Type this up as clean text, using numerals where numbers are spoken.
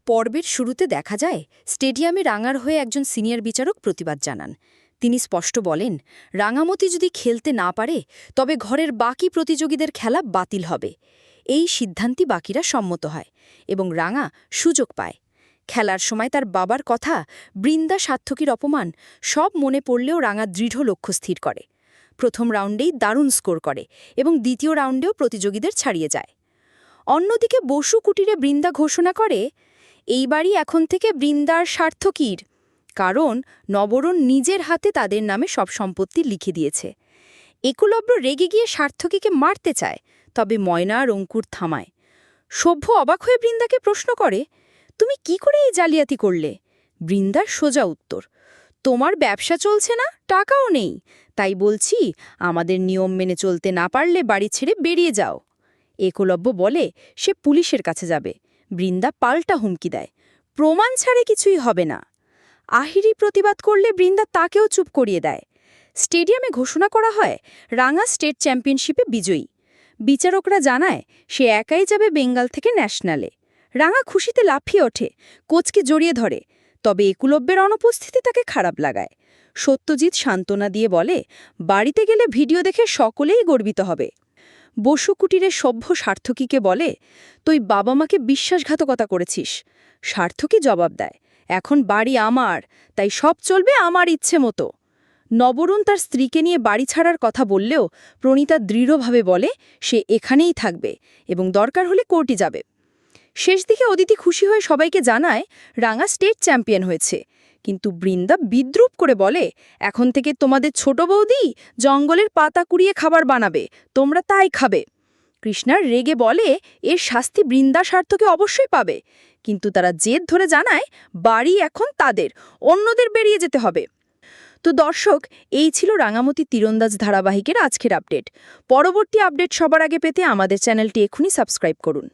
পর্বের শুরুতে দেখা যায় স্টেডিয়ামে রাঙার হয়ে একজন সিনিয়র বিচারক প্রতিবাদ জানান। তিনি স্পষ্ট বলেন, রাঙামতি যদি খেলতে না পারে তবে ঘরের বাকি প্রতিযোগীদের খেলা বাতিল হবে। এই সিদ্ধান্তে বাকিরা সম্মত হয় এবং রাঙা সুযোগ পায়। খেলার সময় তার বাবার কথা, বৃন্দা সার্থকীর অপমান সব মনে পড়লেও রাঙা দৃঢ় লক্ষ্য স্থির করে। প্রথম রাউন্ডেই দারুণ স্কোর করে এবং দ্বিতীয় রাউন্ডেও প্রতিযোগীদের ছাড়িয়ে যায়। অন্যদিকে বসু কুটিরে বৃন্দা ঘোষণা করে, এইবারই এখন থেকে বৃন্দার সার্থকীর, কারণ নবরণ নিজের হাতে তাদের নামে সব সম্পত্তি লিখে দিয়েছে। একলব্য রেগে গিয়ে সার্থকীকে মারতে চায়, তবে ময়না আর অঙ্কুর থামায়। সভ্য অবাক হয়ে বৃন্দাকে প্রশ্ন করে, তুমি কি করে এই জালিয়াতি করলে? বৃন্দার সোজা উত্তর, তোমার ব্যবসা চলছে না, টাকাও নেই, তাই বলছি আমাদের নিয়ম মেনে চলতে না পারলে বাড়ি ছেড়ে বেরিয়ে যাও। একলব্য বলে সে পুলিশের কাছে যাবে। বৃন্দা পাল্টা হুমকি দেয়, প্রমাণ ছাড়ে কিছুই হবে না। আহিরি প্রতিবাদ করলে বৃন্দা তাকেও চুপ করিয়ে দেয়। স্টেডিয়ামে ঘোষণা করা হয় রাঙা স্টেট চ্যাম্পিয়নশিপে বিজয়ী। বিচারকরা জানায় সে একাই যাবে বেঙ্গল থেকে ন্যাশনালে। রাঙা খুশিতে লাফিয়ে ওঠে, কোচকে জড়িয়ে ধরে, তবে একলব্যের অনুপস্থিতি তাকে খারাপ লাগায়। সত্যজিৎ সান্ত্বনা দিয়ে বলে, বাড়িতে গেলে ভিডিও দেখে সকলেই গর্বিত হবে। বসু কুটিরের সভ্য সার্থকীকে বলে, তুই বাবা মাকে বিশ্বাসঘাতকতা করেছিস। সার্থকী জবাব দেয়, এখন বাড়ি আমার, তাই সব চলবে আমার ইচ্ছে মতো। নবরুণ তার স্ত্রীকে নিয়ে বাড়ি ছাড়ার কথা বললেও প্রণীতা দৃঢ়ভাবে বলে সে এখানেই থাকবে এবং দরকার হলে কোর্টে যাবে। শেষ দিকে অদিতি খুশি হয়ে সবাইকে জানায় রাঙা স্টেট চ্যাম্পিয়ন হয়েছে, কিন্তু বৃন্দা বিদ্রুপ করে বলে, এখন থেকে তোমাদের ছোট বৌদি জঙ্গলের পাতা কুড়িয়ে খাবার বানাবে, তোমরা তাই খাবে। কৃষ্ণার রেগে বলে এর শাস্তি বৃন্দা সার্থকে অবশ্যই পাবে, কিন্তু তারা জেদ ধরে জানায় বাড়ি এখন তাদের, অন্যদের বেরিয়ে যেতে হবে। তো দর্শক, এই ছিল রাঙামতি তীরন্দাজ ধারাবাহিকের আজকের আপডেট। পরবর্তী আপডেট সবার আগে পেতে আমাদের চ্যানেলটি এখনই সাবস্ক্রাইব করুন।